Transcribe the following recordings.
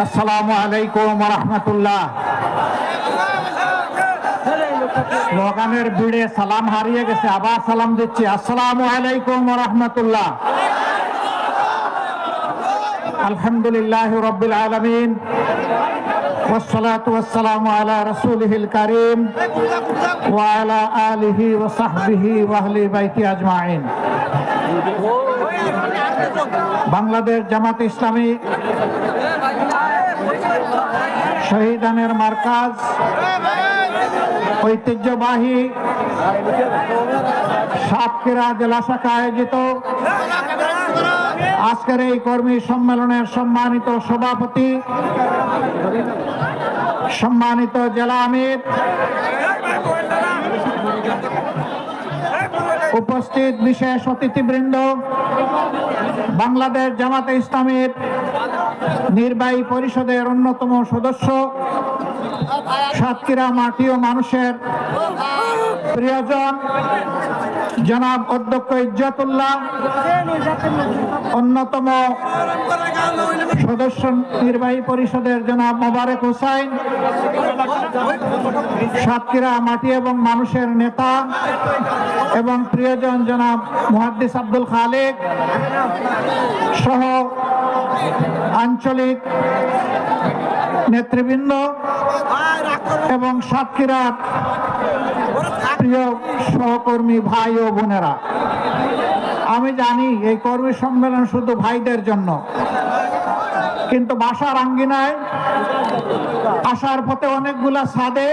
আসসালামু আলাইকুম ওয়া রাহমাতুল্লাহ। স্লোগানের ভিড়ে সালাম হারিয়ে গেছে, আবার সালাম দিচ্ছি। আসসালামু আলাইকুম ওয়া রাহমাতুল্লাহ। আলহামদুলিল্লাহি রাব্বিল আলামিন ওয়াসসালাতু ওয়াসসালামু আলা রাসূলিহিল কারীম ওয়া আলা আলিহি ওয়া সাহবিহি ওয়া আহলি বাইতি আজমাইন। বাংলাদেশ জামাত ইসলামী শহীদানের মার্কাজ ঐতিহ্যবাহী সাতক্ষীরা জেলা শাখা আয়োজিত আজকের এই কর্মী সম্মেলনের সম্মানিত সভাপতি, সম্মানিত জেলা আমির, উপস্থিত বিশেষ অতিথিবৃন্দ, বাংলাদেশ জামাতে ইসলামীর নির্বাহী পরিষদের অন্যতম সদস্য, সাতক্ষীরা মাটি ও মানুষের প্রিয়জন জনাব অধ্যক্ষ ইজ্জতুল্লাহ, অন্যতম সদস্য নির্বাহী পরিষদের জনাব মোবারক হুসাইন, সাতক্ষীরা মাটি এবং মানুষের নেতা এবং প্রিয়জন জনাব মুহাদ্দিস আব্দুল খালেক সহ আঞ্চলিক নেতৃবৃন্দ এবং সাতক্ষীরার প্রিয় সহকর্মী ভাই ও বোনেরা, আমি জানি এই কর্মী সম্মেলন শুধু ভাইদের জন্য, কিন্তু বাসার আঙ্গিনায় আসার পথে অনেকগুলা ছাদে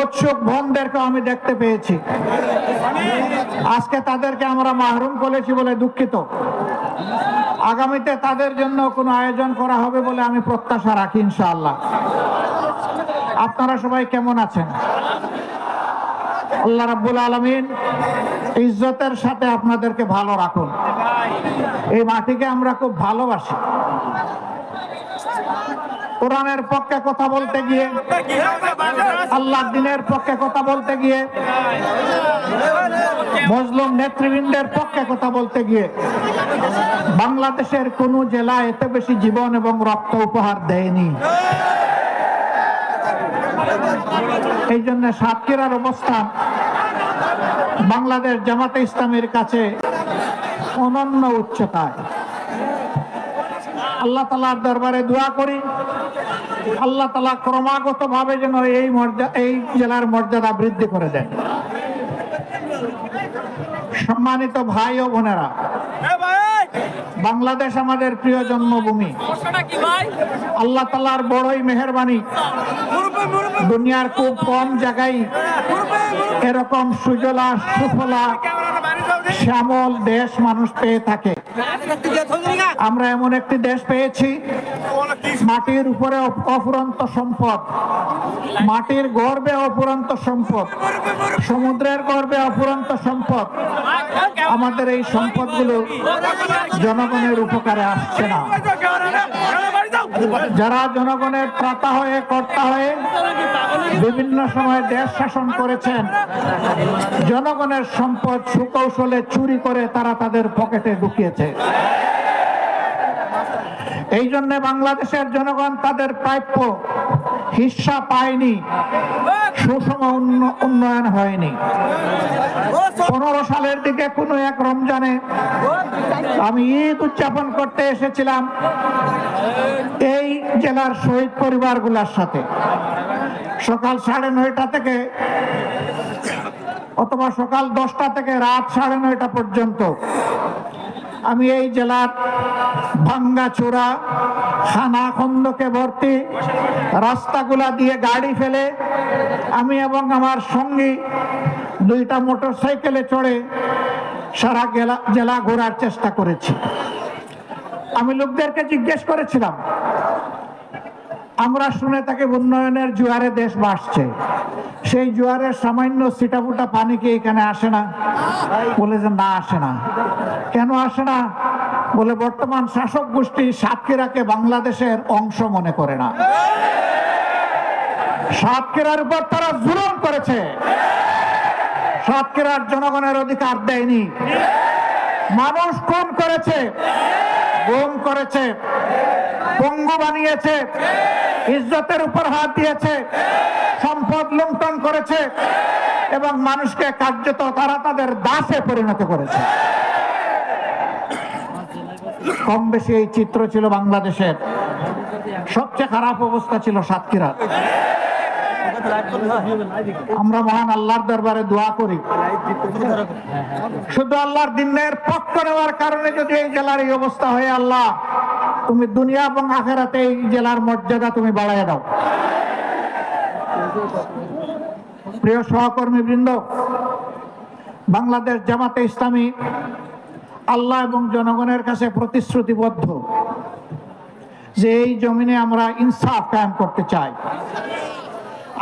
উৎসুক বোনদেরকে আমি দেখতে পেয়েছি। আজকে তাদেরকে আমরা মাহরুম করেছি বলে দুঃখিত। আগামীতে তাদের জন্য কোনো আয়োজন করা হবে বলে আমি প্রত্যাশা রাখি ইনশাআল্লাহ। আপনারা সবাই কেমন আছেন? আল্লাহ রাব্বুল আলামিন ইজ্জতের সাথে আপনাদেরকে ভালো রাখুন। এই মাটিকে আমরা খুব ভালোবাসি। কোরআনের পক্ষে কথা বলতে গিয়ে, আল্লাহর দ্বীনের পক্ষে কথা বলতে গিয়ে, মুসলিম নেতৃবৃন্দের পক্ষে কথা বলতে গিয়ে বাংলাদেশের কোন জেলা এত বেশি জীবন এবং রক্ত উপহার দেয়নি। এই জন্য সাতক্ষীরার অবস্থান বাংলাদেশ জামাতে ইসলামীর কাছে অনন্য উচ্চতায়। আল্লাহ তাআলার দরবারে দোয়া করি, আল্লাহ তাআলা ক্রমাগত ভাবে যেন এই জেলার মর্যাদা বৃদ্ধি করে দেন। সম্মানিত ভাই ও বোনেরা, বাংলাদেশ আমাদের প্রিয় জন্মভূমি। আল্লাহ তাআলার বড়ই মেহেরবানি, দুনিয়ার খুব কম জায়গায় এরকম সুজলা সুফলা শ্যামল দেশ মানুষ পেয়ে থাকে। আমরা এমন একটি দেশ পেয়েছি, মাটির উপরে অফুরন্ত সম্পদ, মাটির গর্ভে অফুরন্ত সম্পদ, সমুদ্রের গর্ভে অফুরন্ত সম্পদ। আমাদের এই সম্পদগুলো জনগণের উপকারে আসছে না। যারা জনগণের ত্রাতা হয়ে কর্তা হয়ে বিভিন্ন সময় দেশ শাসন করেছেন, জনগণের সম্পদ সুকৌশলে চুরি করে তারা তাদের পকেটে ঢুকিয়েছে। এই জন্য বাংলাদেশের জনগণ তাদের প্রাপ্য হিস্সা পায়নি, সুষম উন্নয়ন হয়নি। 15 সালের দিকে কোনো এক রমজানে আমি ঈদ উদযাপন করতে এসেছিলাম এই জেলার শহীদ পরিবারগুলোর সাথে। সকাল 9:30 থেকে অথবা সকাল 10টা থেকে রাত 9:30 পর্যন্ত আমি এই জেলার ভাঙ্গাচোরা খানা খন্দকে ভর্তি রাস্তাগুলা দিয়ে গাড়ি ফেলে আমি এবং আমার সঙ্গী 2টা মোটরসাইকেলে চড়ে সারা জেলা ঘোরার চেষ্টা করেছি। আমি লোকদেরকে জিজ্ঞেস করেছিলাম, আমরা শুনে থাকি উন্নয়নের জোয়ারে দেশ ভাসছে, সেই জোয়ারের সামান্য ছিটাফোঁটা পানি কি এখানে আসে না? বলে যে না, আসে না। কেন আসে না? বলে বর্তমান শাসক গোষ্ঠী সাতক্ষীরাকে বাংলাদেশের অংশ মনে করে না। সাতক্ষীরার উপর তারা জুলুম করেছে, সাতক্ষীরার জনগণের অধিকার দেয়নি। মানুষ খুন করেছে, গুম করেছে, পঙ্গু বানিয়েছে, ইজ্জতের উপর হাত দিয়েছে, সম্পদ লুণ্ঠন করেছে এবং মানুষকে কার্যত তারা তাদের দাসে পরিণত করেছে। কম বেশি এই চিত্র ছিল বাংলাদেশের। সবচেয়ে খারাপ অবস্থা ছিল সাতক্ষীরার। আমরা মহান আল্লাহর দরবারে দোয়া করি, শুধু আল্লাহর দ্বীনের পক্ষ নেওয়ার কারণে যদি এই জেলার এই অবস্থা হয়, আল্লাহ তুমি দুনিয়া এবং আখিরাতে এই জেলার মর্যাদা তুমি বাড়াইয়া দাও। প্রিয় সহকর্মী বৃন্দ, বাংলাদেশ জামাতে ইসলামী আল্লাহ এবং জনগণের কাছে প্রতিশ্রুতিবদ্ধ যে এই জমিনে আমরা ইনসাফ কায়েম করতে চাই,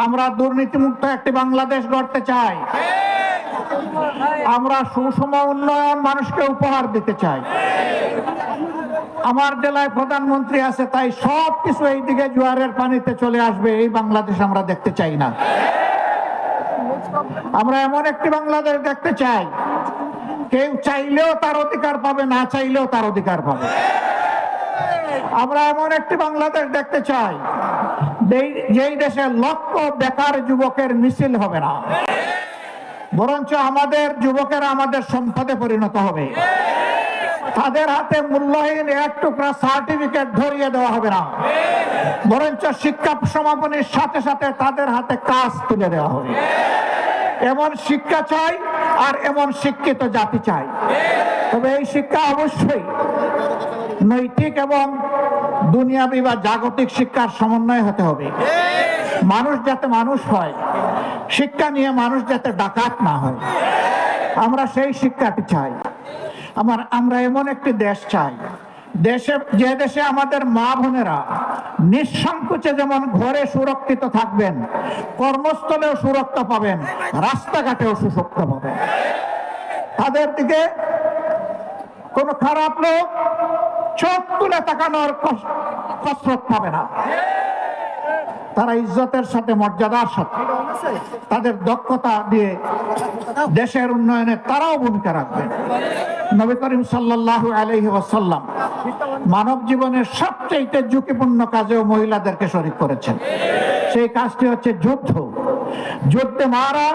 আমরা দুর্নীতিমুক্ত একটি বাংলাদেশ গড়তে চাই, আমরা সুষম উন্নয়ন মানুষকে উপহার দিতে চাই। আমার জেলায় প্রধানমন্ত্রী আছে, তাই সব কিছু এই দিকে জোয়ারের পানিতে চলে আসবে, এই বাংলাদেশ আমরা দেখতে চাই না। আমরা এমন একটি বাংলাদেশ দেখতে চাই, কেউ চাইলেও তার অধিকার পাবে, না চাইলেও তার অধিকার পাবে। আমরা এমন একটি বাংলাদেশ দেখতে চাই যেই দেশে লক্ষ বেকার যুবকের মিছিল হবে না, বরঞ্চ আমাদের যুবকেরা আমাদের সম্পদে পরিণত হবে। তাদের হাতে মূল্যহীন এক টুকরা সার্টিফিকেট ধরিয়ে দেওয়া হবে না, বরঞ্চ শিক্ষা সমাপনীর সাথে সাথে তাদের হাতে কাজ তুলে দেওয়া হবে। এমন শিক্ষা চাই আর এমন শিক্ষিত জাতি চাই। তবে এই শিক্ষা অবশ্যই নৈতিক এবং দুনিয়াবি বা জাগতিক শিক্ষার সমন্বয় হতে হবে। মানুষ যাতে মানুষ হয়, শিক্ষা নিয়ে মানুষ যাতে ডাকাত না হয়, আমরা সেই শিক্ষাটি চাই। আমরা এমন একটি দেশ চাই যে দেশে আমাদের মা বোনেরা নিঃসংকোচে যেমন ঘরে সুরক্ষিত থাকবেন, কর্মস্থলেও সুরক্ষা পাবেন, রাস্তাঘাটেও সুরক্ষা পাবেন। তাদের দিকে কোনো খারাপ লোক চোখ তুলে তাকানোর কসরত পাবে না। তারা ইজ্জতের সাথে, মর্যাদার সাথে, তাদের দক্ষতা দিয়ে দেশের উন্নয়নে তারাও ভূমিকা রাখবেন। নবী করিম সাল্লাল্লাহু আলাইহি ওয়াসাল্লাম মানব জীবনের সবচেয়ে ঝুঁকিপূর্ণ কাজেও মহিলাদেরকে শরীক করেছেন। সেই কাজটি হচ্ছে যুদ্ধ। যুদ্ধে মারা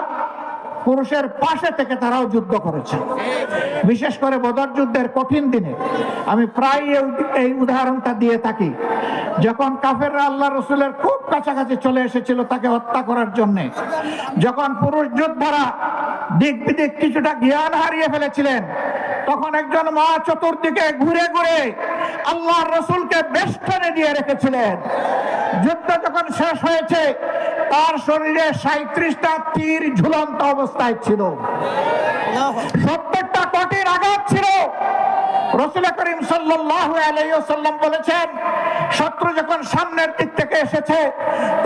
পুরুষের পাশে থেকে তারাও যুদ্ধ করেছে। বিশেষ করে বদর যুদ্ধের কঠিন দিনে আমি প্রায় এই উদাহরণটা দিয়ে থাকি। যখন কাফেররা আল্লাহ রসুলের খুব কাছাকাছি চলে এসেছিল তাকে হত্যা করার জন্য, যখন পুরুষ যোদ্ধারা দিক বিদিক কিছুটা জ্ঞান হারিয়ে ফেলেছিলেন, তখন একজন মা চতুর্দিকে ঘুরে ঘুরে আল্লাহ রসুলকে বেষ্টনে দিয়ে রেখেছিলেন। যুদ্ধ যখন শেষ হয়েছে, তার শরীরে 37টা তীর ঝুলন্ত অবস্থায় ছিল, 70টা কঠিন আঘাত ছিল। রাসূল করিম সাল্লাল্লাহু আলাইহি ওয়াসাল্লাম বলেছেন, শত্রু যখন সামনের দিক থেকে এসেছে,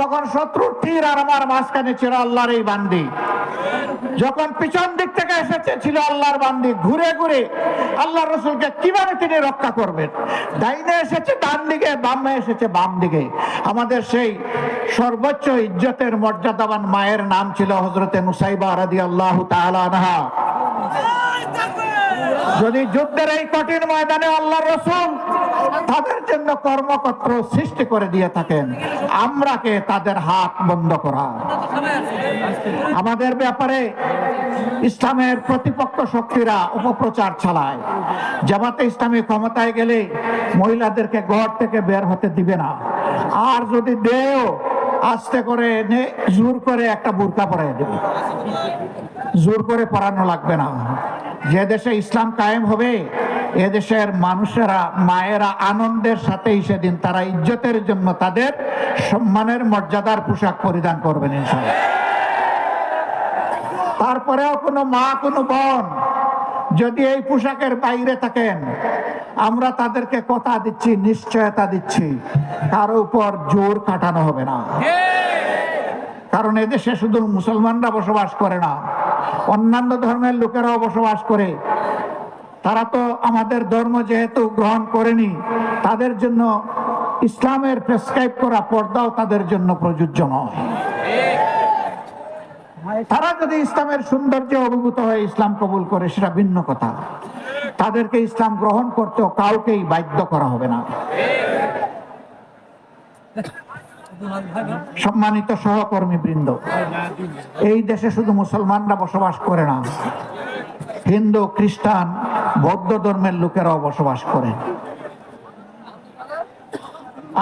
তখন শত্রুর তীর আর আমার মাঝখানে ছিল আল্লাহর এই বান্দি। যখন পিছন দিক থেকে এসেছে ছিল আল্লাহর বান্দি। ঘুরে ঘুরে আল্লাহ রসুলকে কিভাবে তিনি রক্ষা করবেন? ডাইনে এসেছে ডান দিকে, বামে এসেছে বাম দিকে। আমাদের সেই সর্বোচ্চ ইজ্জতের মর্যাদাবান মায়ের নাম ছিল হযরতে নুসাইবা রাদিয়াল্লাহু তাআলা আনহা। যদি যুদ্ধের এই কঠিন ময়দানে আল্লাহ রসুল তাদের জন্য কর্মক্ষেত্র সৃষ্টি করে দিয়ে থাকেন, আমরা কে তাদের হাত বন্ধ করা? আমাদের ব্যাপারে ইসলামের প্রতিপক্ষ শক্তিরা অপপ্রচার চালায়। জামাতে ইসলামী ক্ষমতায় গেলে মহিলাদেরকে ঘর থেকে বের হতে দিবে না, আর যদি দেও আস্তে করে জোর করে একটা বুরকা পরাই দেবে। জোর করে পরানো লাগবে না। যে দেশে ইসলাম কায়েম হবে, এদেশের মানুষেরা, মায়েরা আনন্দের সাথেই সেদিন তারা ইজ্জতের জন্য তাদের সম্মানের মর্যাদার পোশাক পরিধান করবেন ইনশাআল্লাহ। তারপরেও কোনো মা, কোনো বোন যদি এই পোশাকের বাইরে থাকেন, আমরা তাদেরকে কথা দিচ্ছি, নিশ্চয়তা দিচ্ছি, কারো উপর জোর কাটানো হবে না। কারণ এদেশে শুধু মুসলমানরা বসবাস করে না, অন্যান্য ধর্মের লোকেরাও বসবাস করে। তারা তো আমাদের ধর্ম যেহেতু গ্রহণ করেনি, তাদের জন্য ইসলামের প্রেসক্রাইব করা পর্দাও তাদের জন্য প্রযোজ্য নয়। তারা যদি ইসলামের সৌন্দর্যে অভিভূত হয়ে ইসলাম কবুল করে, সেটা ভিন্ন কথা। তাদেরকে ইসলাম গ্রহণ করতেও কাউকেই বাধ্য করা হবে না। সম্মানিত সহকর্মী বৃন্দ, এই দেশে শুধু মুসলমানরা বসবাস করে না, হিন্দু, খ্রিস্টান, বৌদ্ধ ধর্মের লোকেরাও বসবাস করে।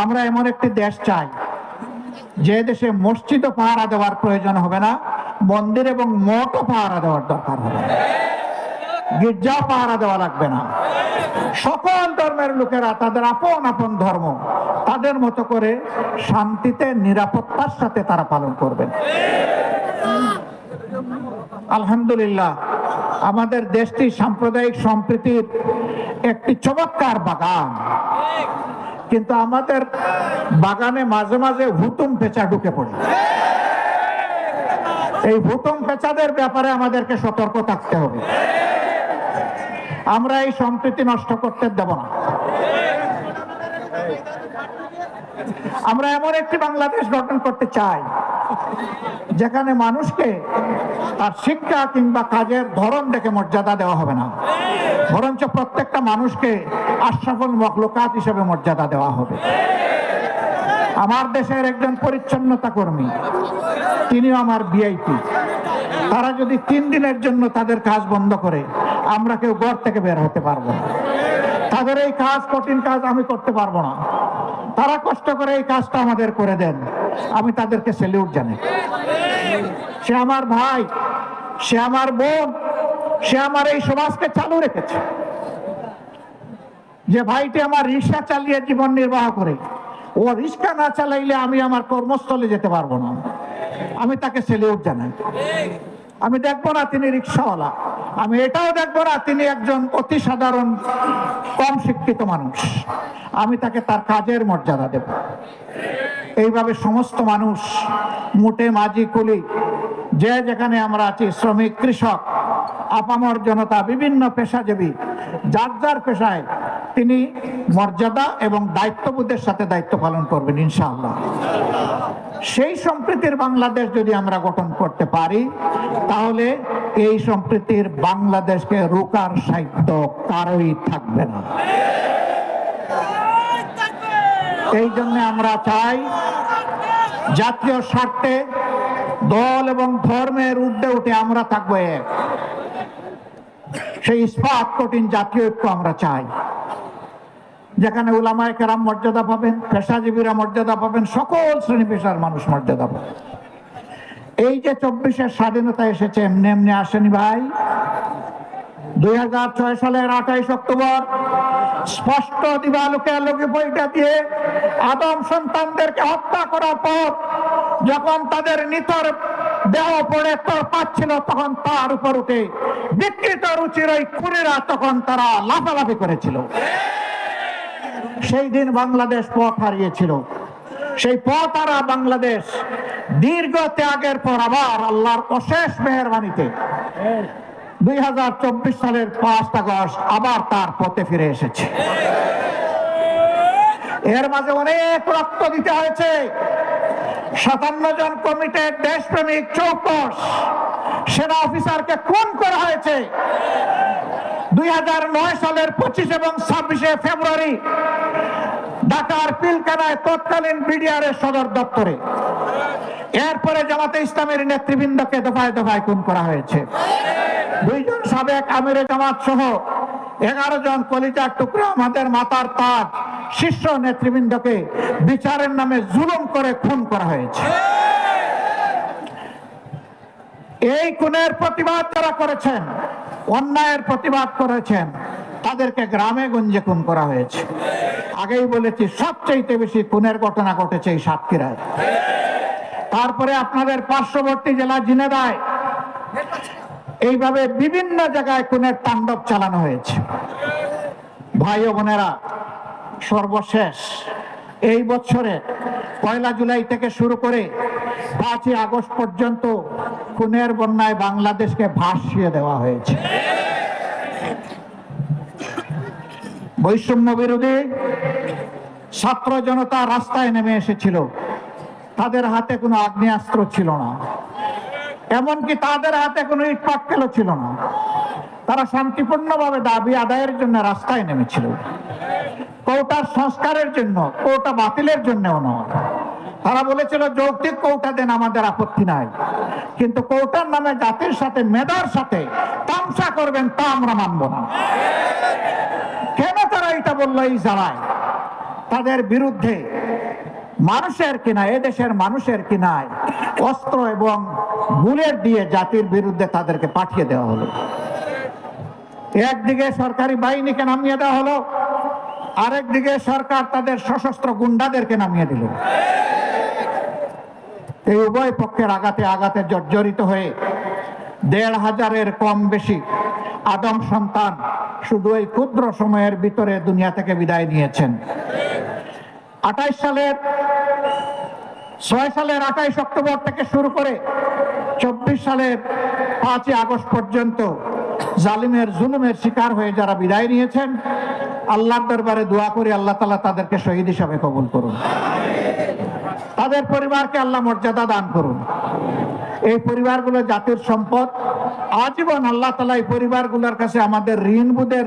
আমরা এমন একটি দেশ চাই যে দেশে মসজিদও পাহারা দেওয়ার প্রয়োজন হবে না, মন্দির এবং মঠও পাহারা দেওয়ার দরকার হবে না, গির্জাও পাহারা দেওয়া লাগবে না। সকল ধর্মের লোকেরা তাদের আপন আপন ধর্ম তাদের মতো করে শান্তিতে নিরাপত্তার সাথে তারা পালন করবেন। আলহামদুলিল্লাহ, আমাদের দেশটি সাম্প্রদায়িক সম্প্রীতির একটি চমৎকার বাগান, কিন্তু আমাদের বাগানে মাঝে মাঝে হুতুম পেঁচা ঢুকে পড়ে। এই হুতুম পেঁচাদের ব্যাপারে আমাদেরকে সতর্ক থাকতে হবে। আমরা এই সম্প্রীতি নষ্ট করতে দেব না। আমরা এমন একটি বাংলাদেশ গঠন করতে চাই যেখানে মানুষকে তার শিক্ষা কিংবা কাজের ধরন দেখে মর্যাদা দেওয়া হবে না, বরঞ্চ প্রত্যেকটা মানুষকে আশরাফুল মখলুকাত হিসেবে মর্যাদা দেওয়া হবে। আমার দেশের একজন পরিচ্ছন্নতা কর্মী, তিনিও আমার ভিআইপি। তারা যদি 3 দিনের জন্য তাদের কাজ বন্ধ করে, আমরা কেউ ঘর থেকে বের হতে পারবো না। তাদের এই কাজ, কঠিন কাজ আমি করতে পারবো না। তারা কষ্ট করে এই কাজটা আমাদের করে দেন, আমি তাদেরকে স্যালিউট জানাই। সে আমার ভাই, সে আমার বোন, সে আমার এই সমাজকে চালু রেখেছে। যে ভাইটি আমার রিক্সা চালিয়ে জীবন নির্বাহ করে, ও রিক্সা না চালাইলে আমি আমার কর্মস্থলে যেতে পারবো না, আমি তাকে স্যালিউট জানাই। আমি দেখবো না তিনি রিক্সাওয়ালা, আমি এটাও দেখবো না তিনি একজন অতি সাধারণ কম শিক্ষিত মানুষ, আমি তাকে তার কাজের মর্যাদা দেব। এইভাবে সমস্ত মানুষ, মুটে মাঝি কুলি, যে যেখানে আমরা আছি, শ্রমিক, কৃষক, আপামর জনতা, বিভিন্ন পেশাজীবী, যার যার পেশায় তিনি মর্যাদা এবং দায়িত্ববোধের সাথে দায়িত্ব পালন করবেন ইনশাআল্লাহ। সেই সম্প্রীতির বাংলাদেশ যদি আমরা গঠন করতে পারি, তাহলে এই সম্প্রীতির বাংলাদেশকে রোকার সাহিত্য কারোই থাকবে না। এই জন্য আমরা চাই জাতীয় স্বার্থে দল এবং ধর্মের ঊর্ধ্বে উঠে আমরা থাকবো এক। সেই ইস্পাত কঠিন জাতীয় ঐক্য আমরা চাই, যেখানে উলামায়ে কেরাম মর্যাদা পাবেন, পেশাজীবীরা মর্যাদা পাবেন, সকল শ্রেণী পেশার মানুষ মর্যাদা পাবেন। এই যে 24-এর স্বাধীনতা এসেছে এমনি এমনি আসেনি ভাই। 2006 সালের 28 অক্টোবর স্পষ্ট দিবালোকে আলোকে বইটা দিয়ে আদম সন্তানদেরকে হত্যা করার পর যখন তাদের নিতর দেহ পড়ে পাচ্ছিল, তখন তার উপর উঠে বিকৃত রুচির ওই খুনিরা তখন তারা লাফালাফি করেছিল। সেই দিন বাংলাদেশ পথ হারিয়েছিল। সেই পথ হারা বাংলাদেশ দীর্ঘ ত্যাগের পর আবার আল্লাহর অশেষ মেহেরবানিতে 2024 সালের 5 আগস্ট আবার তার পথে ফিরে এসেছে। এর মাঝে অনেক রক্ত দিতে হয়েছে। 57 জন কমিটির দেশপ্রেমিক চৌকস সেনা অফিসারকে খুন করা হয়েছে 2009 সালের 25 এবং 26 ফেব্রুয়ারি ঢাকার পিলখানায় তৎকালীন বিডিআরের সদর দপ্তরে। এরপরে জামাতে ইসলামের নেতৃবৃন্দকে দফায় দফায় খুন করা হয়েছে। 2 জন সাবেক আমিরে জামাত সহ 11 জন কলিজার টুকরা, আমাদের মাথার তাজ শীর্ষ নেতৃবৃন্দকে বিচারের নামে জুলুম করে খুন করা হয়েছে। এই খুনের প্রতিবাদ যারা করেছেন, অন্যায়ের প্রতিবাদ করেছেন, তাদেরকে গ্রামে গঞ্জে খুন করা হয়েছে। আগেই বলেছি, সবচেয়ে বেশি খুনের ঘটনা ঘটেছে এই সাতক্ষীরায়। তারপরে আপনাদের পার্শ্ববর্তী জেলা ঝিনাইদহে এইভাবে বিভিন্ন জায়গায় খুনের তাণ্ডব চালানো হয়েছে। ভাই ও বোনেরা, সর্বশেষ এই বছরে 1 জুলাই থেকে শুরু করে 5 আগস্ট পর্যন্ত খুনের বন্যায় বাংলাদেশকে ভাসিয়ে দেওয়া হয়েছে। বৈষম্য বিরোধী ছাত্র জনতা রাস্তায় নেমে এসেছিল। তাদের হাতে কোনো আগ্নেয়াস্ত্র ছিল না, এমনকি তাদের হাতে কোনো ইট পাটকেলও ছিল না। তারা শান্তিপূর্ণভাবে দাবি আদায়ের জন্য রাস্তায় নেমেছিল। কোটার সংস্কারের জন্য, কোটা বাতিলের জন্যও নয়। তারা বলেছিল যৌক্তিক কোটা দেন, আমাদের আপত্তি নাই, কিন্তু কোটার নামে জাতির সাথে, মেধার সাথে তামসা করবেন তা আমরা মানব না। কেন তারা এটা বললো? এই জ্বালায় তাদের বিরুদ্ধে মানুষের কিনায়, এদেশের মানুষের কিনায় অস্ত্র এবং বুলেট দিয়ে জাতির বিরুদ্ধে তাদেরকে পাঠিয়ে দেওয়া হলো। একদিকে সরকারি বাহিনীকে নামিয়ে দেওয়া হলো, আরেকদিকে সরকার তাদের সশস্ত্র গুন্ডাদেরকে নামিয়ে দিল। এই উভয় পক্ষের আঘাতে আঘাতে জর্জরিত হয়ে ১৫০০-এর কম বেশি আদম সন্তান শুধু এই ক্ষুদ্র সময়ের ভিতরে দুনিয়া থেকে বিদায় নিয়েছেন। ৬ সালের ২৮ অক্টোবর থেকে শুরু করে ২৪ সালের ৫ই আগস্ট পর্যন্ত জালিমের জুলুমের শিকার হয়ে যারা বিদায় নিয়েছেন, আল্লাহর দরবারে দোয়া করি আল্লাহ তাআলা তাদেরকে শহীদ হিসাবে কবুল করুন। তাদের পরিবারকে আল্লাহ মর্যাদা দান করুন। এই পরিবারগুলো জাতির সম্পদ। আজীবন আল্লাহ তাআলা এই পরিবারগুলোর কাছে আমাদের ঋণবোধের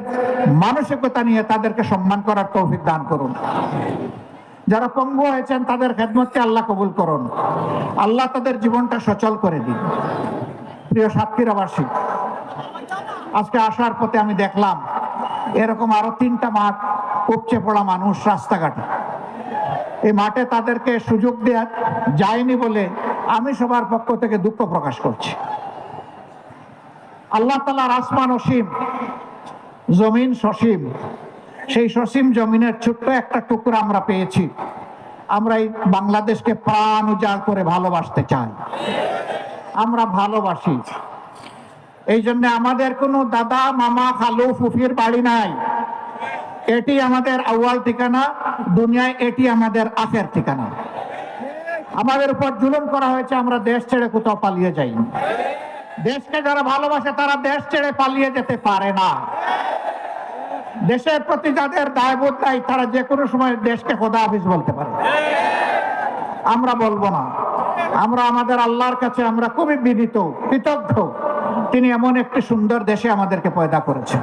মানসিকতা নিয়ে তাদেরকে সম্মান করার তৌফিক দান করুন। যারা পঙ্গু হয়েছেন তাদের খেদমতকে আল্লাহ কবুল করুন। আল্লাহ তাদের জীবনটা সচল করে দিন। প্রিয় সাতক্ষীরাবাসী, আজকে আসার পথে আমি দেখলাম এরকম আরো ৩টা মাঠ উপচে পড়া মানুষ রাস্তাঘাটে। এই মাঠে তাদেরকে সুযোগ দেওয়া যায়নি বলে আমি সবার পক্ষ থেকে দুঃখ প্রকাশ করছি। আল্লাহ তাআলার আসমান অসীম, জমিন সসীম। সেই সসীম জমিনের ছোট্ট একটা টুকরা আমরা পেয়েছি। আমরা এই বাংলাদেশকে প্রাণ উজাড় করে ভালোবাসতে চাই। আমরা ভালোবাসি। এই জন্য আমাদের কোনো দাদা, মামা, খালু, ফুফির বাড়ি নাই। এটি আমাদের আউয়াল ঠিকানা, দুনিয়ায় এটি আমাদের আখের ঠিকানা। আমাদের উপর জুলুম করা হয়েছে, আমরা দেশ ছেড়ে কোথাও পালিয়ে যাই। দেশকে যারা ভালোবাসে তারা দেশ ছেড়ে পালিয়ে যেতে পারে না। দেশের প্রতি যাদের দায়বোধ নাই তারা যে কোনো সময় দেশকে খোদা হাফিজ বলতে পারে। আমরা বলবো না। আমরা আমাদের আল্লাহর কাছে আমরা খুবই বিনীত, কৃতজ্ঞ। তিনি এমন একটি সুন্দর দেশে আমাদেরকে পয়দা করেছেন।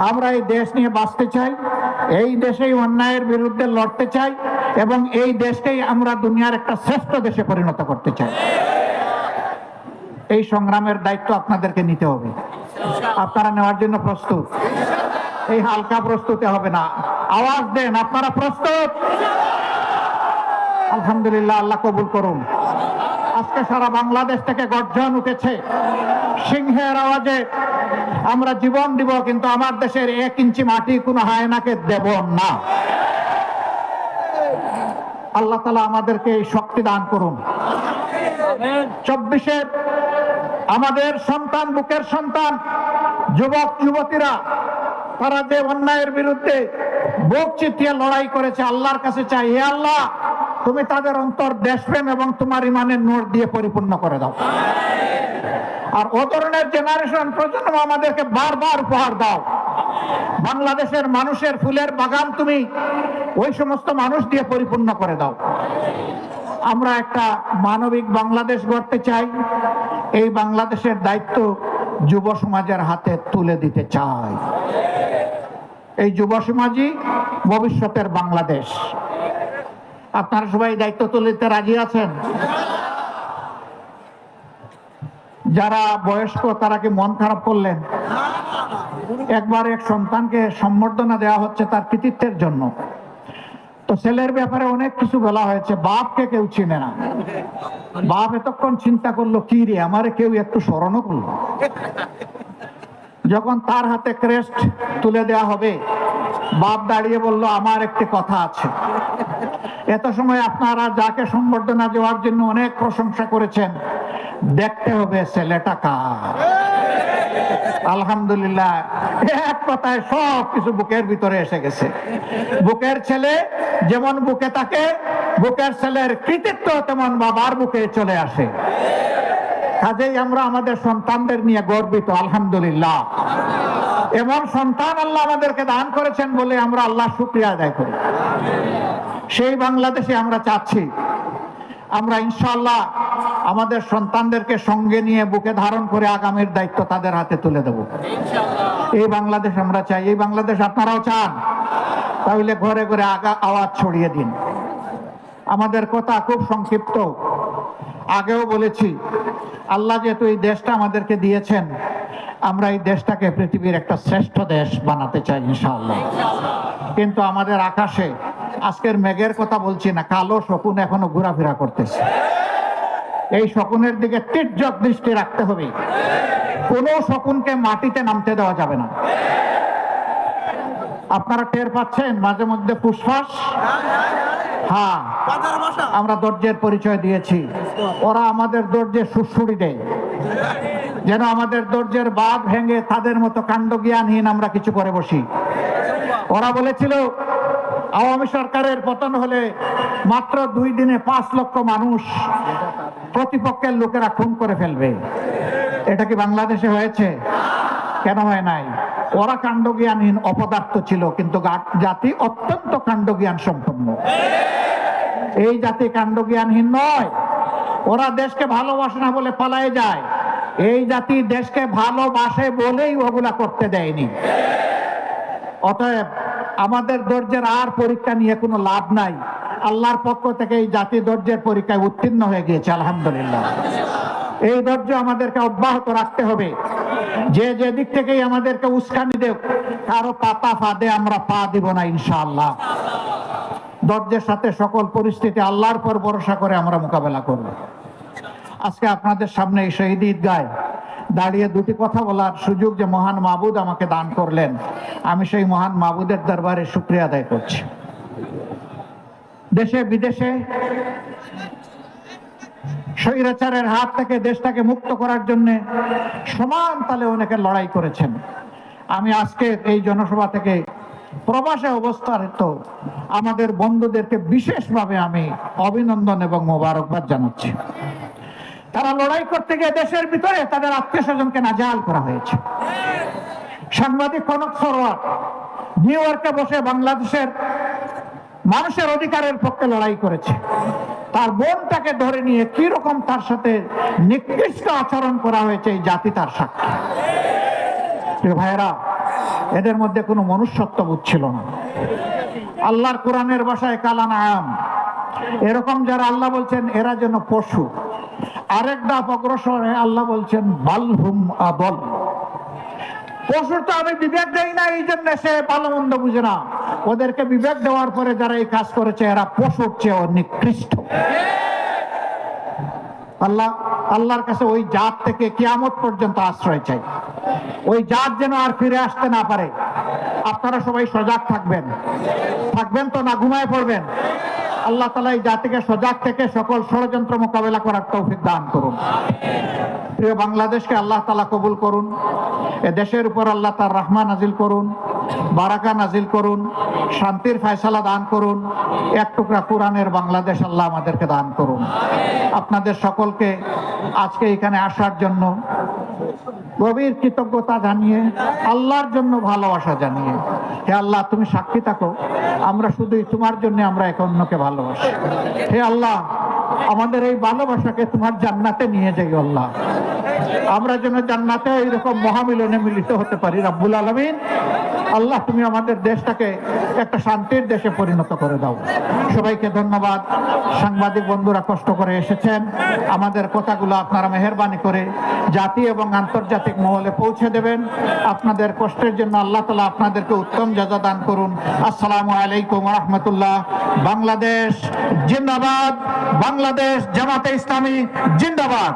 আমরা এই দেশ নিয়ে বাঁচতে চাই, এই দেশেই অন্যায়ের বিরুদ্ধে লড়তে চাই এবং এই দেশকেই আমরা দুনিয়ার একটা শ্রেষ্ঠ দেশে পরিণত করতে চাই। এই সংগ্রামের দায়িত্ব আপনাদেরকে নিতে হবে। আপনারা নেওয়ার জন্য প্রস্তুত? এই হালকা প্রস্তুতি হবে না। আওয়াজ দেন, আপনারা প্রস্তুত? আলহামদুলিল্লাহ, আল্লাহ কবুল করুন। আজকে সারা বাংলাদেশ থেকে গর্জন উঠেছে সিংহের আওয়াজে। আমরা জীবন দিব, কিন্তু আমার দেশের ১ ইঞ্চি মাটি কোনো হায়নাকে দেব না। আল্লাহ তাআলা আমাদেরকে এই শক্তি দান করুন। ২৪-এর আমাদের সন্তান, বুকের সন্তান, যুবক যুবতীরা তারা যে অন্যায়ের বিরুদ্ধে বুক চিতিয়ে লড়াই করেছে, আল্লাহর কাছে চাই, হে আল্লাহ তুমি তাদের অন্তর দেশপ্রেম এবং তোমার ইমানের নূর দিয়ে পরিপূর্ণ করে দাও। আর ও ধরনের জেনারেশন প্রজন্ম আমাদেরকে বারবার উপহার দাও। বাংলাদেশের মানুষের ফুলের বাগান তুমি ওই সমস্ত মানুষ দিয়ে পরিপূর্ণ করে দাও। আমরা একটা মানবিক বাংলাদেশ গড়তে চাই। এই বাংলাদেশের দায়িত্ব যুব সমাজের হাতে তুলে দিতে চাই। এই যুব সমাজই ভবিষ্যতের বাংলাদেশ। আপনারা সবাই দায়িত্ব তুলে দিতে রাজি আছেন? যারা বয়স্ক তারা কি মন খারাপ করলেন? একবার এক সন্তানকে সম্বর্ধনা দেওয়া হচ্ছে তার কৃতিত্বের জন্য। তো ছেলের ব্যাপারে অনেক কিছু বলা হয়েছে। বাপকে কেউ চিনে না। বাপ এতক্ষণ চিন্তা করলো, কি রে আমারে কেউ একটু স্মরণও করলো। যখন তার হাতে ক্রেস্ট তুলে দেওয়া হবে, বাপ দাঁড়িয়ে বলল, আমার একটি কথা আছে। এত সময় আপনারা যাকে সম্বর্ধনা দেওয়ার জন্য অনেক প্রশংসা করেছেন, দেখতে হবে ছেলেটা কার। আলহামদুলিল্লাহ, এক কথায় সব কিছু বুকের ভিতরে এসে গেছে। বুকের ছেলে যেমন বুকে থাকে, বুকের ছেলের কৃতিত্ব তেমন বাবার বুকে চলে আসে। কাজেই আমরা আমাদের সন্তানদের নিয়ে গর্বিত। আলহামদুলিল্লাহ, এমন সন্তান আল্লাহ আমাদেরকে দান করেছেন বলে আমরা আল্লাহ শুকরিয়া আদায় করি। সেই বাংলাদেশে আমরা চাচ্ছি। আমরা ইনশাআল্লাহ আমাদের সন্তানদেরকে সঙ্গে নিয়ে বুকে ধারণ করে আগামীর দায়িত্ব তাদের হাতে তুলে দেব। এই বাংলাদেশ আমরা চাই। এই বাংলাদেশ আপনারাও চান? তাহলে ঘরে ঘরে আওয়াজ ছড়িয়ে দিন। আমাদের কথা খুব সংক্ষিপ্ত। আগেও বলেছি, আল্লাহ যেহেতু এই দেশটা আমাদেরকে দিয়েছেন, আমরা এই দেশটাকে পৃথিবীর একটা শ্রেষ্ঠ দেশ বানাতে চাই ইনশাআল্লাহ। কিন্তু আমাদের আকাশে আজকের মেঘের কথা বলছি না, কালো শকুন এখনো ঘোরাফেরা করতেছে। এই শকুনের দিকে তীর্যক দৃষ্টি রাখতে হবে। কোনো শকুনকে মাটিতে নামতে দেওয়া যাবে না। আপনারা টের পাচ্ছেন মাঝে মধ্যে ফুসফাস? হ্যাঁ, আমরা ধৈর্যের পরিচয় দিয়েছি, ওরা আমাদের ধৈর্যের সুড়সুড়ি দেয়, যেন আমাদের ধৈর্যের বাঁধ ভেঙে তাদের মতো কাণ্ড জ্ঞানহীন আমরা কিছু করে বসি। ওরা বলেছিল আওয়ামী সরকারের পতন হলে মাত্র 2 দিনে 5 লক্ষ মানুষ প্রতিপক্ষের লোকেরা খুন করে ফেলবে। এটা কি বাংলাদেশে হয়েছে? কেন হয় নাই? ওরা কাণ্ডজ্ঞানহীন অপদার্থ ছিল, কিন্তু জাতি অত্যন্ত কাণ্ডজ্ঞান সম্পন্ন। এই জাতি কাণ্ডজ্ঞানহীন নয়। ওরা দেশকে ভালোবাসে না বলে পালায়ে যায়। এই জাতি দেশকে ভালোবাসে বলেই ওগুলা করতে দেয়নি। অতএব আমাদের ধৈর্যের আর পরীক্ষা নিয়ে কোনো লাভ নাই। আল্লাহর পক্ষ থেকে এই জাতি ধৈর্যের পরীক্ষায় উত্তীর্ণ হয়ে গিয়েছে, আলহামদুলিল্লাহ। এই ধৈর্য আমাদেরকে অব্যাহত রাখতে হবে। যে দিক থেকেই আমাদেরকে উস্কানি দেব, কারো পাতা ফাঁদে আমরা পা দিব না ইনশাআল্লাহ। ধৈর্যের সাথে সকল পরিস্থিতি আল্লাহর পর ভরসা করে আমরা মোকাবেলা করব। আজকে আপনাদের সামনে এই শহীদ ঈদগায় দাঁড়িয়ে 2টি কথা বলার সুযোগ যে মহান মাবুদ আমাকে দান করলেন, আমি সেই মহান মাবুদের দরবারে শুকরিয়া আদায় করছি। দেশে বিদেশে স্বৈরাচারের হাত থেকে দেশটাকে মুক্ত করার জন্য সমান তালে অনেকে লড়াই করেছেন। আমি আজকে এই জনসভা থেকে প্রবাসে অবস্থারত আমাদের বন্ধুদেরকে বিশেষভাবে আমি অভিনন্দন এবং মোবারকবাদ জানাচ্ছি। তারা লড়াই করতে গিয়ে দেশের ভিতরে তাদের আত্মীয় স্বজনকে নাজাল করা হয়েছে। সাংবাদিক কনক সরোয়ার নিউ ইয়র্কে বসে বাংলাদেশের মানুষের অধিকারের পক্ষে লড়াই করেছে। তার বোনটাকে ধরে নিয়ে কি রকম তার সাথে নিকৃষ্ট আচরণ করা হয়েছে এই জাতি তার সাক্ষী। প্রিয় ভাইয়েরা, এদের মধ্যে কোনো মনুষ্যত্ব বোধ ছিল না। আল্লাহর কোরআনের ভাষায় কালানাম, এরকম যারা আল্লাহ বলছেন এরা যেন পশু। আরেক ধাপ অগ্রসর আল্লাহ বলছেন বালহুম আদল। পশুর তো আমি বিবেক দেই না, এই জন্য সে ভালো মন্দ বুঝে না। ওদেরকে বিবেক দেওয়ার পরে যারা এই কাজ করেছে এরা পশুর চেয়েও নিকৃষ্ট। আল্লাহর কাছে ওই জাত থেকে কিয়ামত পর্যন্ত আশ্রয় চাই। ওই জাত যেন আর ফিরে আসতে না পারে। আপনারা সবাই সজাগ থাকবেন তো না ঘুমায় পড়বেন? আল্লাহ তাআলা এই জাতিকে সজাগ থেকে সকল ষড়যন্ত্র মোকাবেলা করার তৌফিক দান করুন। প্রিয় বাংলাদেশকে আল্লাহ তাআলা কবুল করুন। এ দেশের উপর আল্লাহ তার রহমত নাজিল করুন, বারাকা নাজিল করুন, শান্তির ফয়সালা দান করুন। এক টুকরা কোরআনের বাংলাদেশ আল্লাহ আমাদেরকে দান করুন। আপনাদের সকলকে আজকে এখানে আসার জন্য গভীর কৃতজ্ঞতা জানিয়ে, আল্লাহর জন্য ভালোবাসা জানিয়ে, হে আল্লাহ তুমি সাক্ষী থাকো, আমরা শুধুই তোমার জন্য আমরা এক অন্যকে ভালোবাসি। হে আল্লাহ, আমাদের এই ভালোবাসাকে তোমার জান্নাতে নিয়ে যাই আল্লাহ। আমরা যেন জান্নাতে এইরকম মহামিলনে মিলিত হতে পারি রব্বুল আলামিন। আল্লাহ তুমি আমাদের দেশটাকে একটা শান্তির দেশে পরিণত করে দাও। সবাইকে ধন্যবাদ। সাংবাদিক বন্ধুরা কষ্ট করে এসেছেন, আমাদের কথাগুলো আপনারা মেহেরবানি করে জাতি এবং আন্তর্জাতিক মহলে পৌঁছে দেবেন। আপনাদের কষ্টের জন্য আল্লাহ তাআলা আপনাদেরকে উত্তম জাযা দান করুন। আসসালামু আলাইকুম ওয়া রাহমাতুল্লাহ। বাংলাদেশ জিন্দাবাদ, বাংলাদেশ জামাতে ইসলামী জিন্দাবাদ।